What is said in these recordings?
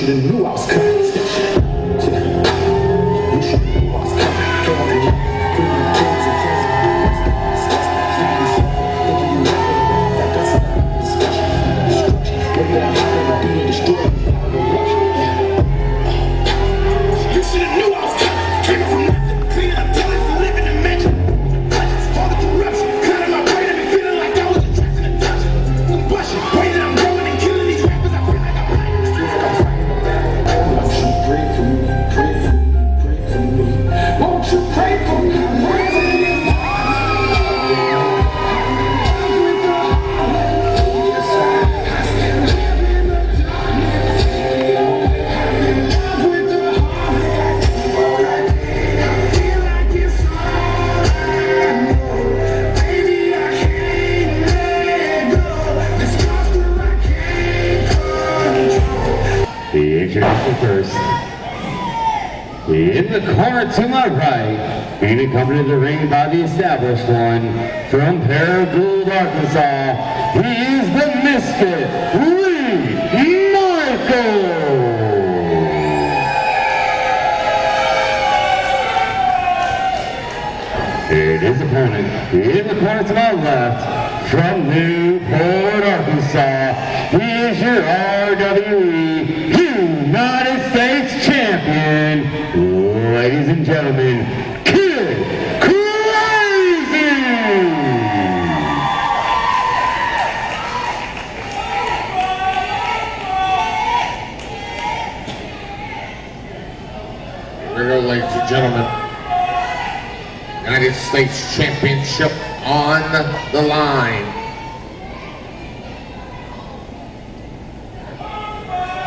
should have knew I was coming. You should have knew I was coming. You should have knew I was coming. Came from nothing, clean up toilets and living in mansion. All the corruption, cutting my brain and me feeling like I was attracting attention. I'm blushing, waiting, I'm growing and killing these rappers. I feel like I'm fighting. It feels like I'm fighting a battle. Won't you pray for me? Pray for me. Pray for me. Won't you pray for me? Pray for me. The introduction first. In the corner to my right, being accompanied to the ring by the established one, from Paragould, Arkansas, he is the Misfit, Lee Michaels. And his opponent, in the corner to my left, from Newport, Arkansas, he is your RWE United States Champion, ladies and gentlemen, Kid Krazy! Here we go, ladies and gentlemen. United States Championship on the line.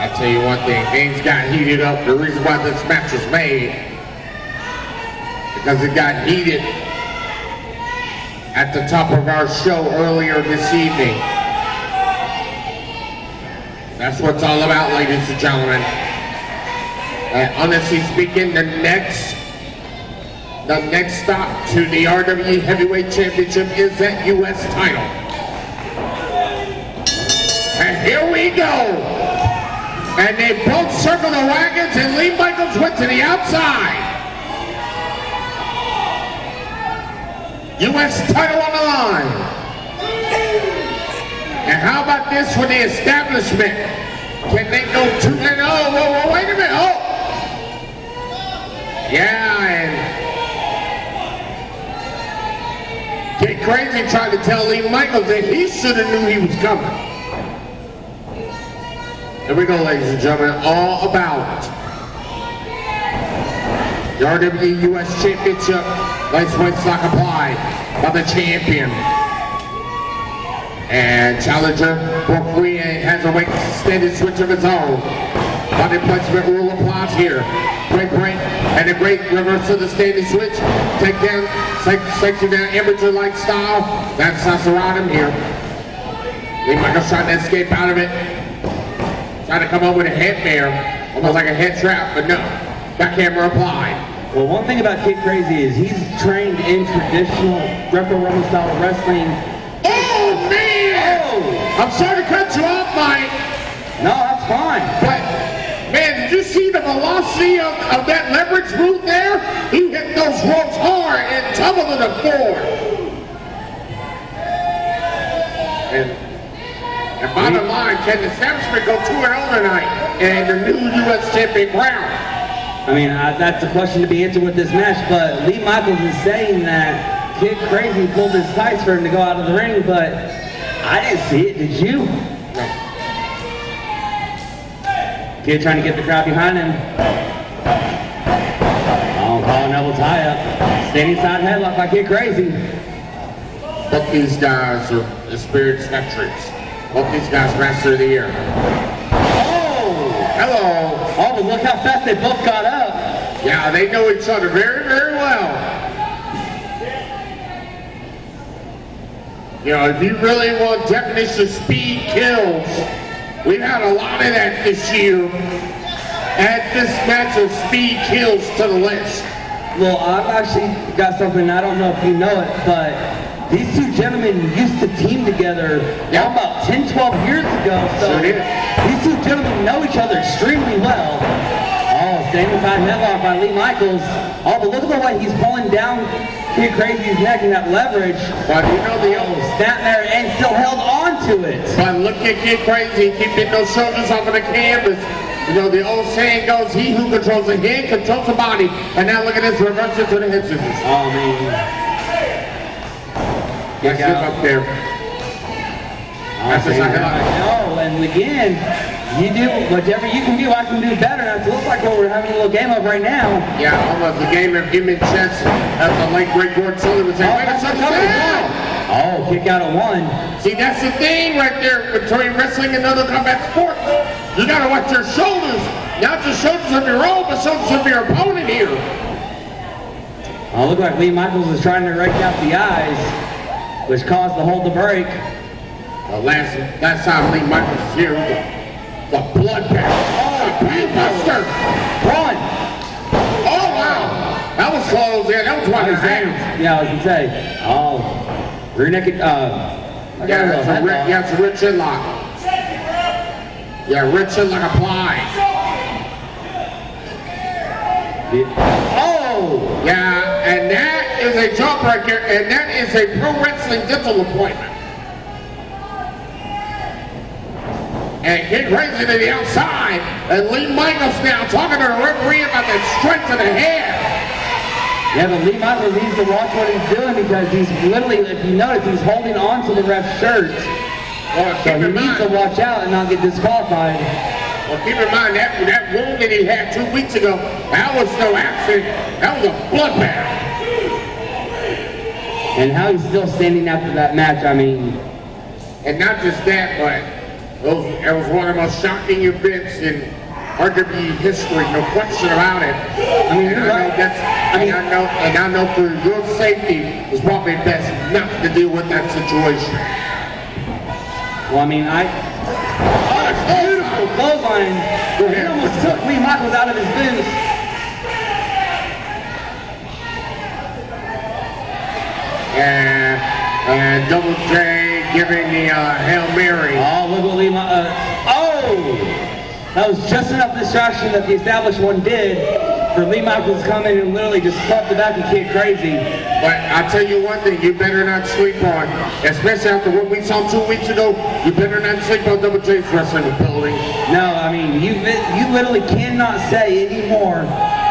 I'll tell you one thing, things got heated up. The reason why this match was made, because it got heated at the top of our show earlier this evening. That's what it's all about, ladies and gentlemen. Honestly speaking, the next stop to the RWE Heavyweight Championship is that U.S. title. And here we go. And they both circle the wagons and Lee Michaels went to the outside. U.S. title on the line. And how about this for the establishment? Can they go 2-0? Whoa, wait a minute. Oh. Yeah, and Kid Krazy tried to tell Lee Michaels that he should have knew he was coming. Here we go, ladies and gentlemen, all about the RWE U.S. Championship, lightweight stock applied by the champion. And challenger, Brooke Lee has a weight extended switch of his own. Body placement rule applies here. Great break and a great reverse of the standing switch. Take down, takes you down amateur-like style. That's around him here. Lee Michaels trying to escape out of it. Trying to come up with a head mare, almost like a head trap, but no. Back camera applied. Well, one thing about Kid Krazy is he's trained in traditional Greco-Roman style wrestling. Oh, man! Oh. I'm sorry to cut you off, Mike. No, that's fine. But, man, did you see the velocity of that leverage move there? He hit those ropes hard and tumbled to the floor. And bottom line, can the establishment go 2-0 tonight and the new U.S. champion crown? I mean, that's a question to be answered with this match, but Lee Michaels is saying that Kid Krazy pulled his tights for him to go out of the ring, but I didn't see it. Did you? No. Kid trying to get the crowd behind him. Oh, calling double tie up. Standing side headlock by Kid Krazy. Both these guys are experienced veterans. Both these guys master of the year. Oh! Hello. Oh, but look how fast they both got up. Yeah, they know each other very, very well. You know, if you really want definition of speed kills, we've had a lot of that this year. Add this match of speed kills to the list. Well, I've actually got something, I don't know if you know it, but these two gentlemen used to team together about 10, 12 years ago. So Sure did. these two gentlemen know each other extremely well. Oh, standing time headlock by Lee Michaels. Oh, but look at the way he's pulling down Kid Krazy's neck and that leverage. But you know the old Snap there and still held on to it. But look at Kid Krazy, keeping those shoulders off of the canvas. You know, the old saying goes, he who controls the head controls the body. And now look at this, reverse it to the hip scissors. Oh, man. Let's get up there. That's a second line. No, and again, you do whatever you can do, I can do better. Now, it looks like what we're having a little game of right now. Yeah, almost a game of image chess, as the late great Gordon Sullivan said. Wait a second. Oh, kick out at one. See, that's the thing right there between wrestling and other combat sports. You gotta watch your shoulders, not just shoulders of your own, but shoulders of your opponent here. Oh, look like Lee Michaels is trying to rake out the eyes, which caused the hold to break. The last time Lee Michaels was here, the bloodbath. Oh, the painbuster. One. Oh, wow. That was close. Yeah, that was one of his hands. Yeah, I was gonna say. Oh, rear naked. Yeah, it's a rich chinlock. Yeah, rich chinlock applied. Oh! Yeah, and that is a jawbreaker, and that is a pro wrestling dental appointment. And Kid Krazy to the outside, and Lee Michaels now talking to the referee about the strength of the head. Yeah, but Lee Michaels needs to watch what he's doing because he's literally, if you notice, he's holding on to the ref's shirt. Well, So he needs to watch out and not get disqualified. Well, keep in mind that wound that he had 2 weeks ago, that was no accident. That was a bloodbath. And how he's still standing after that match, I mean. And not just that, but it was one of the most shocking events in RWE history, no question about it. I mean, and you're right. I know for your safety, it's probably best not to deal with that situation. Well, I mean, beautiful clothesline. He almost took Lee Michaels out of his boots. And Double J giving the Hail Mary. Oh, look what Lee Michaels. That was just enough distraction that the established one did for Lee Michaels to come in and literally just cut the back of Kid Krazy. But I tell you one thing, you better not sleep on, especially after what we saw 2 weeks ago, you better not sleep on Double J's wrestling ability. No, I mean, you literally cannot say anymore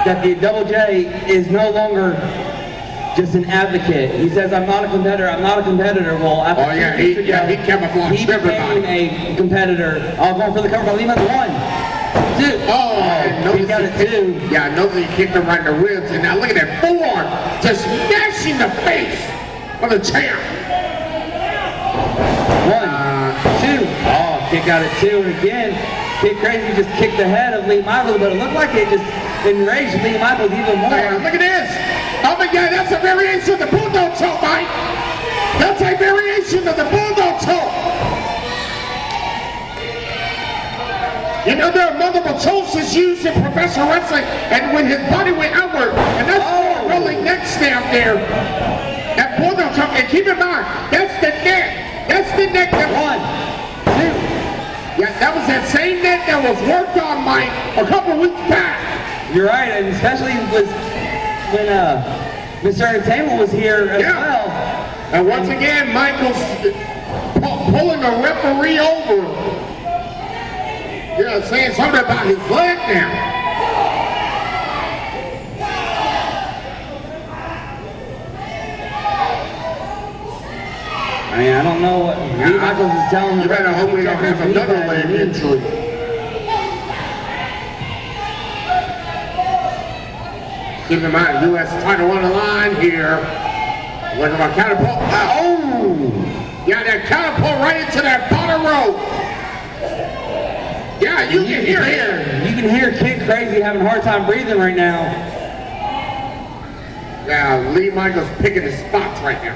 that the Double J is no longer just an advocate. He says, I'm not a competitor, I'm not a competitor. Well, after he camouflaged he became everybody. a competitor. Going for the cover by Lee Michaels. 1, 2. He got it 2. Yeah, I know that he kicked him right in the ribs, and now look at that forearm, just smashing the face of the champ. 1, 2. Oh, kick out at 2, and again, Kid Krazy just kicked the head of Lee Michaels, but it looked like it just enraged Lee Michaels even more. Look at this. Oh my God, that's a variation of the bulldog choke, Mike. That's a variation of the bulldog choke. You know, there are multiple chokes that's used in professional wrestling, and when his body went outward, and that's a rolling neck snap there. That bulldog choke, and keep in mind, that's the neck. That's the neck that 1, 2. Yeah, that was that same neck that was worked on, Mike, a couple weeks back. You're right, and especially when Mr. Entertainment was here as well. And once again, Michael's pulling a referee over. Yeah, saying something about his leg now. I mean, I don't know what Lee Michaels is telling him. You better hope we don't have another leg injury. Keep in mind, U.S. title on the line here. Look at my catapult. Oh! Yeah, that catapult right into that bottom rope. Yeah, you can hear it. You can hear Kid Krazy having a hard time breathing right now. Yeah, Lee Michaels picking his spots right now.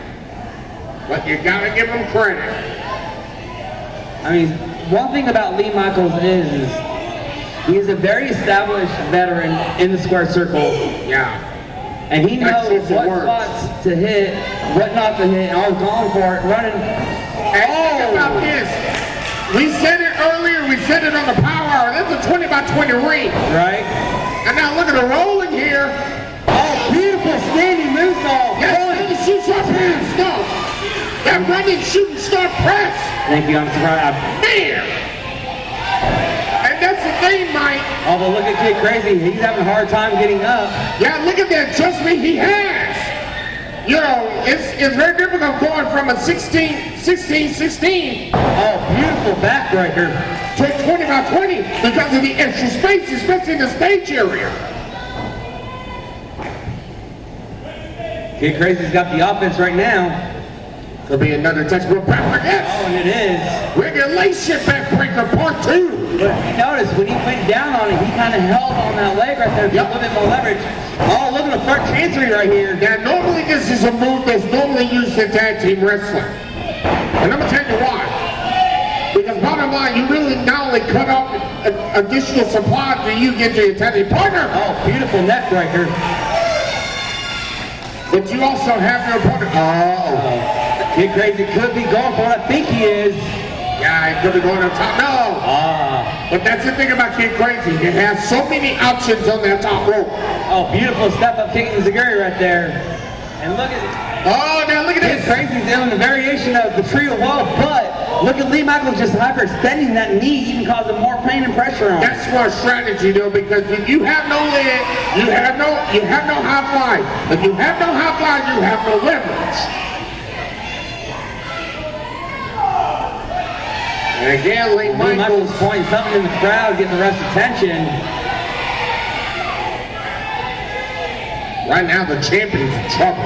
But you gotta give him credit. I mean, one thing about Lee Michaels is he is a very established veteran in the square circle. Yeah. And he That's knows just the what words. spots to hit, what not to hit, and always going for it, running. And think about this. We said it earlier, we said it on the Power Hour. That's a 20 by 20 ring. Right? And now look at the rolling here. Oh, beautiful standing moonsault. Yes, shoot star press. No. That running shooting star press. Thank you, I'm surprised. Man. And that's the thing, Mike. Oh, but look at Kid Krazy. He's having a hard time getting up. Yeah, look at that adjustment he has. You know, it's very difficult going from a 16-16 Oh, beautiful backbreaker. to a 20 by 20 because of the extra space, especially in the stage area. Kid Krazy's got the offense right now. Could be another textbook backbreaker. Yes. Oh, and it is. Regulation backbreaker part 2. But if you notice, when he went down on it, he kind of held on that leg right there to get a little bit more leverage. Oh, look at the front chancery right here. Now, normally this is a move that's normally used in tag team wrestling. And I'm going to tell you why. Because bottom line, you really not only cut off additional supply for you get to your tag team partner, Oh, beautiful neck breaker. but you also have your opponent. Oh. Kid Krazy could be going for it. I think he is. Yeah, he could be going up top. No. But that's the thing about Kid Krazy. He has so many options on that top rope. Oh, beautiful step up kick in Zaguri right there. And look at Oh, now look at Kid this. Krazy's doing the variation of the trio woe, but look at Lee Michaels just hyperextending that knee, even causing more pain and pressure on him. That's smart strategy, though, because if you have no leg, you have no high fly. If you have no high fly, you have no leverage. And again, Lee Lee Michaels Michaels. pointing something in the crowd, getting the ref's attention. Right now, the champion's in trouble.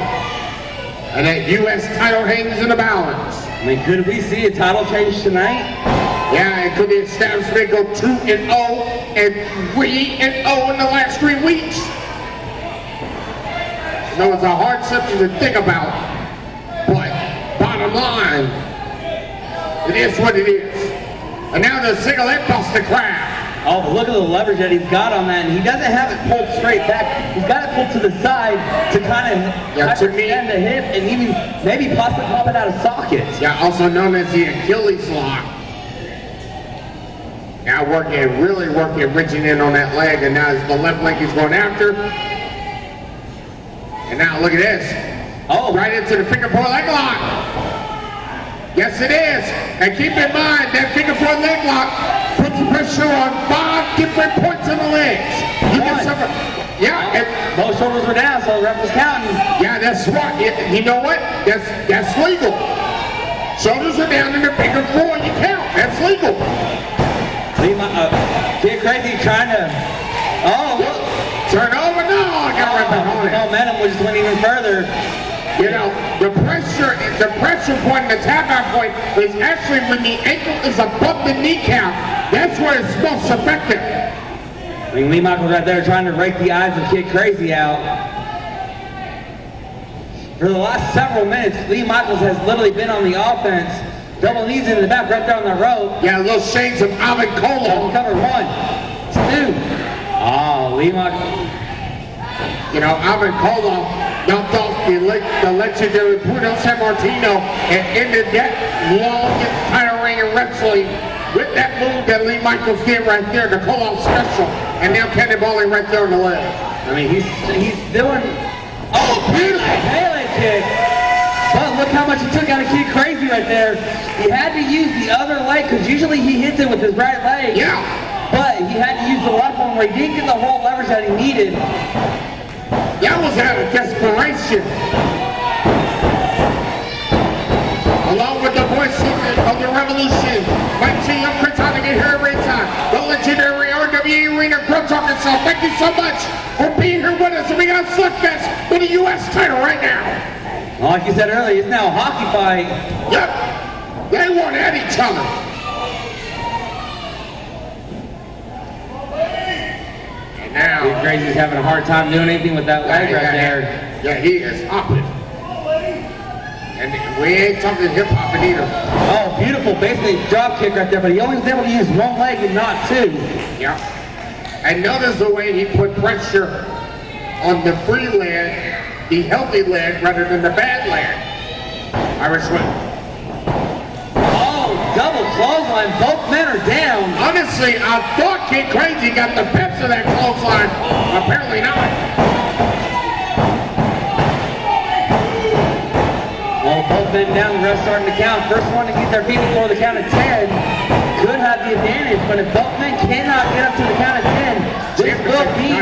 And that U.S. title hangs in the balance. I mean, could we see a title change tonight? Yeah, it could be establishment go 2-0 and 3-0 in the last 3 weeks. No, it's a hard subject to think about, but bottom line, it is what it is. And now the single leg bust the crowd. Oh, but look at the leverage that he's got on that, and he doesn't have it pulled straight back. He's got it pulled to the side to kind of extend the hip and even maybe possibly pop it out of socket. Yeah, also known as the Achilles lock. Now really working, reaching in on that leg, and now the left leg is going after. And now look at this. Oh, Right into the finger four leg lock. Yes, it is. And keep in mind that finger four leg lock puts pressure on 5 different points in the legs. You can suffer. Yeah, and both shoulders were down, so the ref was counting. yeah, that's smart. You know what? That's legal. Shoulders are down in the finger four. You count. That's legal. Kid Krazy trying to. Oh, look. Turn over. No, I got right back on The it. momentum just went even further. You know, the pressure point, the tap out point is actually when the ankle is above the kneecap. That's where it's most effective. I mean, Lee Michaels right there trying to rake the eyes of Kid Krazy out. For the last several minutes, Lee Michaels has literally been on the offense. Double knees in the back right there on the rope. Yeah, little shades of Alvin Colo. Cover 1, 2. Oh, Lee Michaels. You know, Alvin Colo knocked off the legendary Bruno Sammartino and ended that long title reign in wrestling with that move that Lee Michaels did right there, the Colo special, and now cannonballing right there on the leg. I mean, he's doing. Oh, beautiful Pele kick. But look how much he took out of Kid Krazy right there. He had to use the other leg because usually he hits it with his right leg. Yeah. But he had to use the left one where he didn't get the whole leverage that he needed. That was out of desperation. Along with the voices of the revolution, Mike T. I'm Chris to get here every time. The legendary RWE Arena Grubs, Arkansas. Thank you so much for being here with us. And we got Slugfest for the U.S. title right now. Well, like you said earlier, it's now a hockey fight. Yep. They want at each other. And now, Kid Krazy's having a hard time doing anything with that leg right there. Yeah, he is hopping. And we ain't talking hip hopping either. Oh, beautiful, basically drop kick right there, but he only was able to use one leg and not 2. Yeah. And notice the way he put pressure on the free leg the healthy leg rather than the bad leg. Irish whip. Oh, double clothesline. Both men are down. Honestly, I thought Kid Krazy got the best of that clothesline. Apparently not. Well, both men down, the rest starting to count. First one to get their feet before the count of 10 could have the advantage, but if both men cannot get up to the count of 10, this will be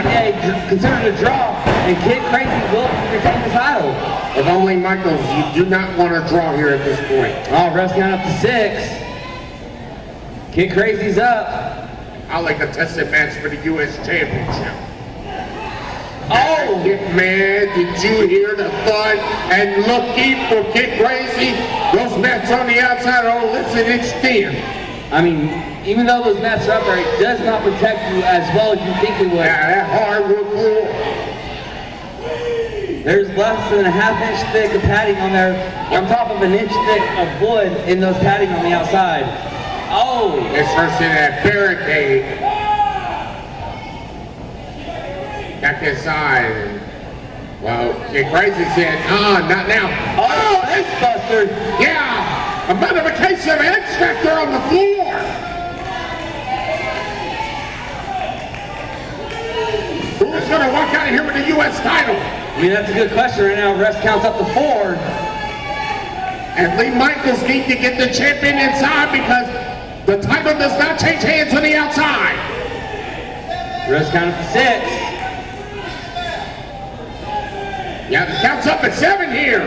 considered a draw, and Kid Krazy will retain the title. If only Michaels, you do not want to draw here at this point. Oh, rest count up to 6. Kid Krazy's up. I like a test advance for the U.S. Championship. Oh! Man, did you hear the thud? And looking for Kid Krazy, those mats on the outside are listen extend. I mean, even though those mats are up there, it does not protect you as well as you think it would. Yeah, that hardwood floor. There's less than a half-inch thick of padding on there, on top of an inch thick of wood in those padding on the outside. Oh! It's first in that barricade. Back inside. Well, Kid Krazy said, not now. Oh, X-Buster! Yeah! A modification of X Factor on the floor! Who's gonna walk out of here with the U.S. title? I mean, that's a good question right now. Rest counts up to 4. And Lee Michaels needs to get the champion inside because the title does not change hands on the outside. Rest count up to 6. Yeah, the count's up at 7 here.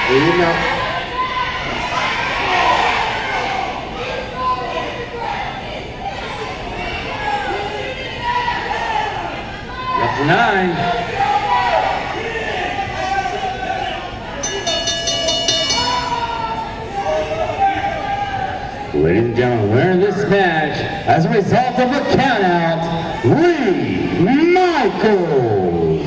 Well, you know. Up to 9. Ladies and gentlemen, winning this match as a result of a countout, Lee Michaels.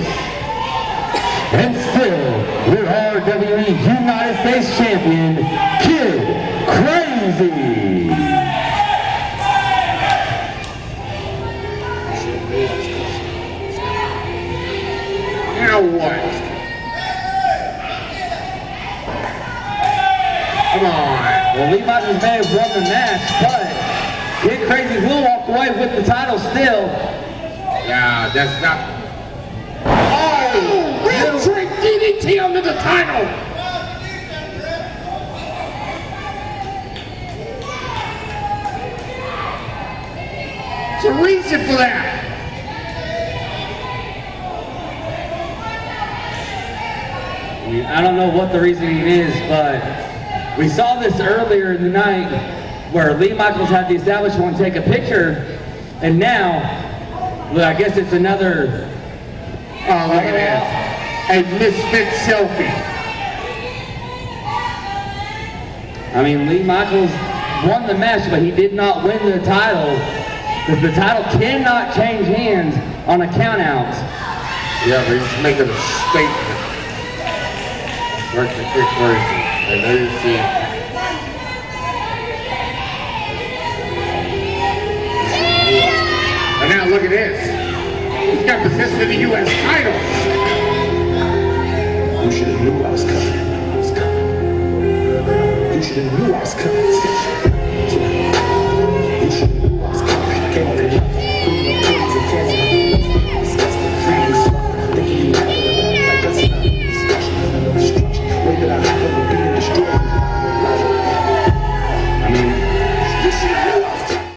And still, your RWE United States Champion, Kid Krazy. Now what? Come on. Well, Lee Michaels may have won the match, but Kid Krazy will walk away with the title still. Yeah, that's not. Oh! Real trick DDT under the title! There's a reason for that. I mean, I don't know what the reasoning is, but we saw this earlier in the night where Lee Michaels had the established one take a picture, and now, well, I guess it's another. Oh, look at this. A misfit selfie. I mean, Lee Michaels won the match, but he did not win the title, because the title cannot change hands on a countout. Yeah, but he's making a statement. Where's the Kid Krazy? And there you see. And now look at this. He's got possession of the U.S. title. You should have knew I was coming. You should have knew I was coming.